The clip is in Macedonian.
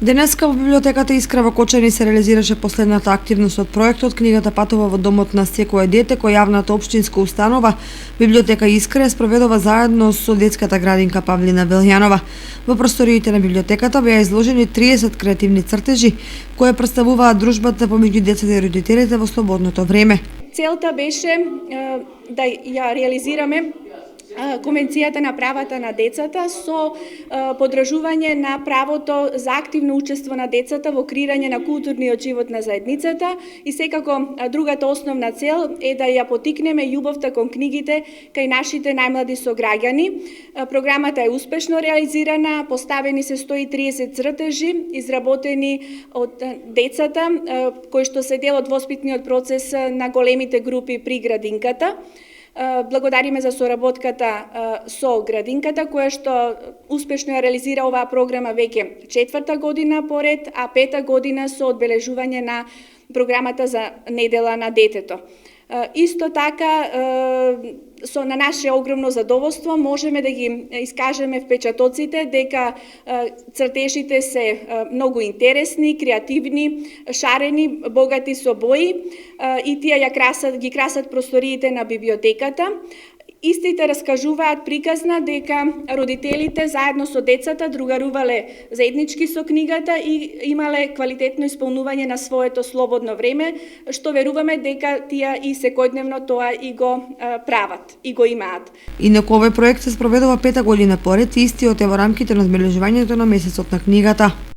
Денеска во библиотеката Искра во Кочани се реализираше последната активност од проектот Книгата патува во домот на секое дете, кој јавната општинска установа Библиотека Искра спроведува заедно со детската градинка Павлина Велјанова. Во просториите на библиотеката беа изложени 30 креативни цртежи кои претставуваат дружбата помеѓу децата и родителите во слободното време. Целта беше да ја реализираме Конвенцијата на правата на децата со подражување на правото за активно учество на децата во креирање на културниот живот на заедницата и секако другата основна цел е да ја потикнеме љубовта кон книгите кај нашите најмлади сограѓани. Програмата е успешно реализирана, поставени се 130 цртежи, изработени од децата, кои што се дел од воспитниот процес на големите групи при градинката. Благодариме за соработката со градинката, која што успешно ја реализира оваа програма веќе 4-та година поред, а 5-та година со одбележување на програмата за недела на детето. Исто така, на наше огромно задоволство можеме да ги искажеме впечатоците дека цртежите се многу интересни, креативни, шарени, богати со бои и тие ги красат просториите на библиотеката. Истите раскажуваат приказна дека родителите заедно со децата другарувале заеднички со книгата и имале квалитетно исполнување на своето слободно време, што веруваме дека тие и секојдневно тоа и го прават и го имаат. Инаку овој проект се спроведува 5-та година поред и истиот е во рамките на одбележувањето на месецот на книгата.